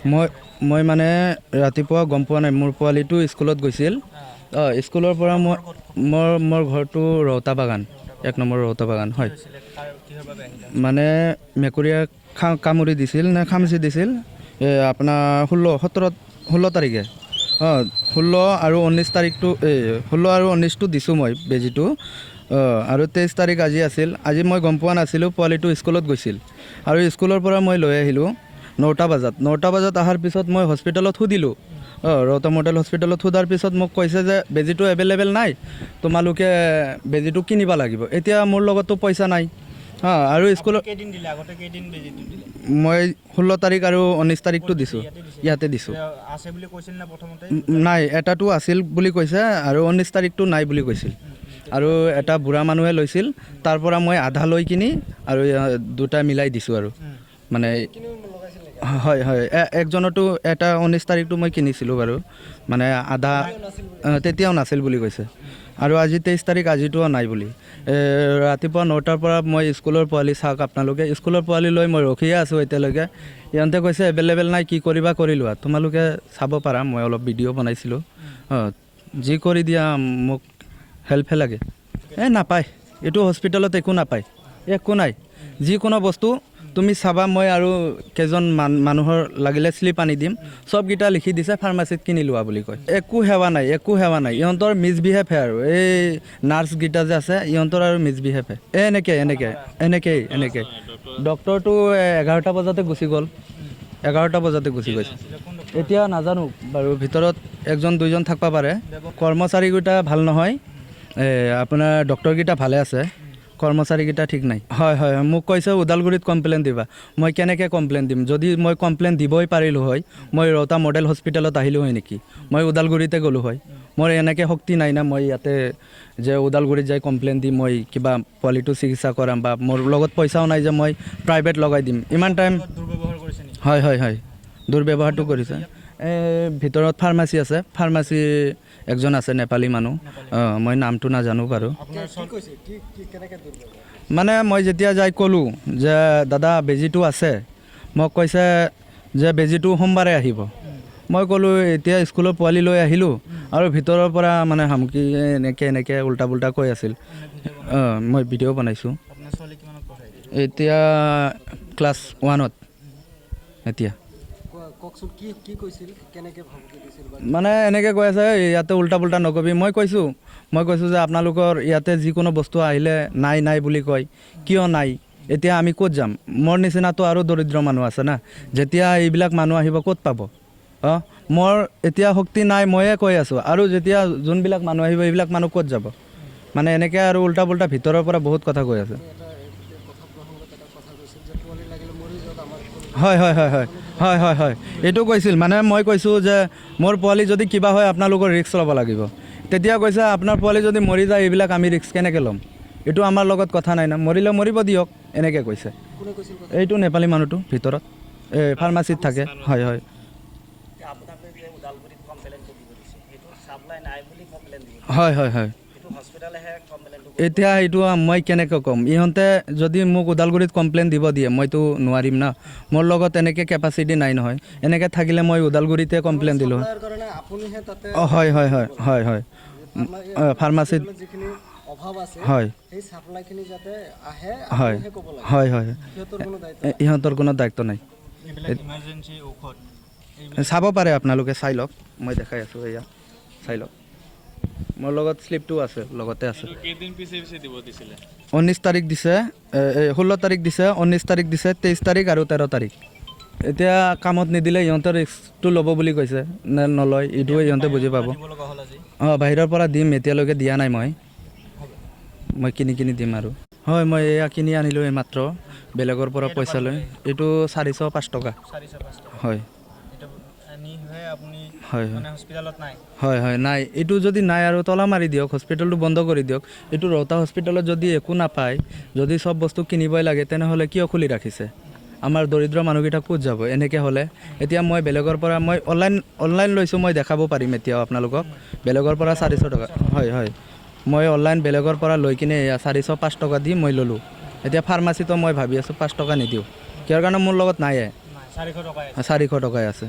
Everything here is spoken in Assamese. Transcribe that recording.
মই মই মানে ৰাতিপুৱা গম পোৱা নাই, মোৰ পোৱালিটো স্কুলত গৈছিল। স্কুলৰ পৰা মোৰ ঘৰটো ৰৌতা বাগান, 1 নম্বৰ ৰৌতা বাগান। হয়, মানে মেকুৰীয়ে কামুৰি দিছিল নে খামচি দিছিল আপোনাৰ 16 তাৰিখে। 16 আৰু 19 তাৰিখটো 16 আৰু 19টো দিছোঁ মই বেজীটো। আৰু 23 তাৰিখ আজি আছিল। আজি মই গম পোৱা নাছিলোঁ, পোৱালিটো স্কুলত গৈছিল আৰু স্কুলৰ পৰা মই লৈ আহিলোঁ 9টা বজাত অহাৰ পিছত মই হস্পিটেলত সুধিলোঁ। ৰৌতা মডেল হস্পিটেলত সোধাৰ পিছত মোক কৈছে যে বেজীটো এভেইলেবল নাই, তোমালোকে বেজীটো কিনিব লাগিব। এতিয়া মোৰ লগততো পইচা নাই। আৰু স্কুলত মই 16 তাৰিখ আৰু 19 তাৰিখটো দিছোঁ, ইয়াতে দিছোঁ। নাই, এটাটো আছিল বুলি কৈছে আৰু 19 তাৰিখটো নাই বুলি কৈছিল। আৰু এটা বুঢ়া মানুহে লৈছিল, তাৰ পৰা মই আধা লৈ কিনি আৰু দুটা মিলাই দিছোঁ আৰু মানে। হয় হয়, একজনতো এটা 19 তাৰিখটো মই কিনিছিলোঁ বাৰু, মানে আধা তেতিয়াও নাছিল বুলি কৈছে। আৰু আজি 23 তাৰিখ, আজিটোও নাই বুলি। ৰাতিপুৱা 9টাৰ পৰা মই স্কুলৰ পোৱালি চাওক আপোনালোকে, স্কুলৰ পোৱালি লৈ মই ৰখিয়ে আছোঁ এতিয়ালৈকে। ইহঁতে কৈছে এভেইলেবল নাই, কি কৰিবা কৰি লোৱা। তোমালোকে চাব পাৰা, মই অলপ ভিডিঅ' বনাইছিলোঁ। যি কৰি দিয়া মোক হেল্পহে লাগে। নাপায়, এইটো হস্পিটেলত একো নাপায়, একো নাই। যিকোনো বস্তু তুমি চাবা, মই আৰু কেইজন মানুহৰ লাগিলে শ্লিপ আনি দিম, চবকেইটা লিখি দিছে ফাৰ্মাচীত কিনি লোৱা বুলি কয়। একো সেৱা নাই, একো সেৱা নাই। ইহঁতৰ মিছবিহেভহে আৰু এই নাৰ্ছকেইটা যে আছে, ইহঁতৰ আৰু মিছবিহেভহে। এনেকেই। ডক্টৰটো 11টা বজাতে গুচি গ'ল, 11টা বজাতে গুচি গৈছে। এতিয়া নাজানো বাৰু, ভিতৰত 1-2জন থাকিব পাৰে। কৰ্মচাৰীকেইটা ভাল নহয়, আপোনাৰ ডক্টৰকেইটা ভালে আছে, কৰ্মচাৰীকেইটা ঠিক নাই। হয় হয়, মোক কৈছে ওদালগুৰিত কমপ্লেইন দিবা। মই কেনেকৈ কমপ্লেইন দিম? যদি মই কমপ্লেইন দিবই পাৰিলোঁ হয়, মই ৰৌতা মডেল হস্পিটেলত আহিলোঁ হয় নেকি? মই ওদালগুৰিতে গ'লোঁ হয়। মোৰ এনেকৈ শক্তি নাই না, মই ইয়াতে যে ওদালগুৰিত যাই কমপ্লেইন দি মই কিবা পোৱালিটো চিকিৎসা কৰাম, বা মোৰ লগত পইচাও নাই যে মই প্ৰাইভেট লগাই দিম ইমান টাইম। হয় হয় হয়, দুৰ্ব্যৱহাৰটো কৰিছে। ভিতৰত ফাৰ্মাচী আছে, ফাৰ্মাচী একজন আছে, নেপালী মানুহ। মই নামটো নাজানো বাৰু। মানে মই যেতিয়া যাই ক'লোঁ যে দাদা বেজীটো আছে, মোক কৈছে যে বেজীটো সোমবাৰে আহিব। মই ক'লোঁ এতিয়া স্কুলৰ পোৱালি লৈ আহিলোঁ, আৰু ভিতৰৰ পৰা মানে হামকি এনেকৈ উল্টা পুল্টা কৈ আছিল। মই ভিডিঅ' বনাইছোঁ। এতিয়া ক্লাছ 1ত। এতিয়া মানে এনেকৈ কৈ আছে, ইয়াতে উল্টা পুল্টা নকবি। মই কৈছোঁ যে আপোনালোকৰ ইয়াতে যিকোনো বস্তু আহিলে নাই বুলি কয়, কিয় নাই? এতিয়া আমি ক'ত যাম? মোৰ নিচিনাতো আৰু দৰিদ্ৰ মানুহ আছে না, যেতিয়া এইবিলাক মানুহ আহিব ক'ত পাব? মোৰ এতিয়া শক্তি নাই, ময়ে কৈ আছোঁ। আৰু যেতিয়া যোনবিলাক মানুহ আহিব, এইবিলাক মানুহ ক'ত যাব? মানে এনেকৈ আৰু উল্টা পুল্টা ভিতৰৰ পৰা বহুত কথা কৈ আছে। হয় হয় হয় হয় হয় হয় হয়, এইটো কৈছিল। মানে মই কৈছোঁ যে মোৰ পোৱালি যদি কিবা হয়, আপোনালোকৰ ৰিস্ক ল'ব লাগিব। তেতিয়া কৈছে আপোনাৰ পোৱালি যদি মৰি যায়, এইবিলাক আমি ৰিস্ক কেনেকৈ ল'ম? এইটো আমাৰ লগত কথা নাই না, মৰিলে মৰিব দিয়ক, এনেকৈ কৈছে। এইটো নেপালী মানুহটো ভিতৰত ফাৰ্মাচীত থাকে। হয় হয় হয় হয় হয়। এতিয়া এইটো মই কেনেকৈ ক'ম? ইহঁতে যদি মোক ওদালগুৰিত কমপ্লেইন দিব দিয়ে, মইতো নোৱাৰিম না, মোৰ লগত এনেকৈ কেপাচিটি নাই নহয়। এনেকৈ থাকিলে মই ওদালগুৰিতে কমপ্লেইন দিলোঁ। হয় হয় হয় হয় হয়, ফাৰ্মাচীত হয় হয় হয় হয়, ইহঁতৰ কোনো দায়িত্ব নাই। চাব পাৰে আপোনালোকে, চাই লওক, মই দেখাই আছোঁ, এয়া চাই লওক। মোৰ লগত শ্লিপটো আছে, লগতে আছে। 19 তাৰিখ দিছে, 16 তাৰিখ দিছে, 19 তাৰিখ দিছে, 23 তাৰিখ আৰু 13 তাৰিখ। এতিয়া কামত নিদিলে ইহঁতৰ ৰিস্কটো ল'ব বুলি কৈছে, নে নলয় এইটোৱে ইহঁতে বুজি পাব। বাহিৰৰ পৰা দিম, এতিয়ালৈকে দিয়া নাই। মই কিনি দিম আৰু। হয়, মই এয়া কিনি আনিলোঁ এইমাত্ৰ, বেলেগৰ পৰা পইচা লৈ। এইটো 405 টকা। হয় হয় হয় হয়, নাই। এইটো যদি নাই আৰু তলা মাৰি দিয়ক, হস্পিটেলটো বন্ধ কৰি দিয়ক। এইটো ৰৌতা হস্পিটেলত যদি একো নাপায়, যদি চব বস্তু কিনিবই লাগে, তেনেহ'লে কিয় খুলি ৰাখিছে? আমাৰ দৰিদ্ৰ মানুহকেইটা ক'ত যাব এনেকৈ হ'লে? এতিয়া মই বেলেগৰ পৰা মই অনলাইন লৈছোঁ, মই দেখাব পাৰিম এতিয়াও আপোনালোকক। বেলেগৰ পৰা 400 টকা। হয় হয়, মই অনলাইন বেলেগৰ পৰা লৈ কিনে 405 টকা দি মই ল'লোঁ। এতিয়া ফাৰ্মাচীতো মই ভাবি আছোঁ 5 টকা নিদিওঁ, কিহৰ কাৰণে? মোৰ লগত নাইয়ে। 400 টকাই আছে। 400 টকাই আছে।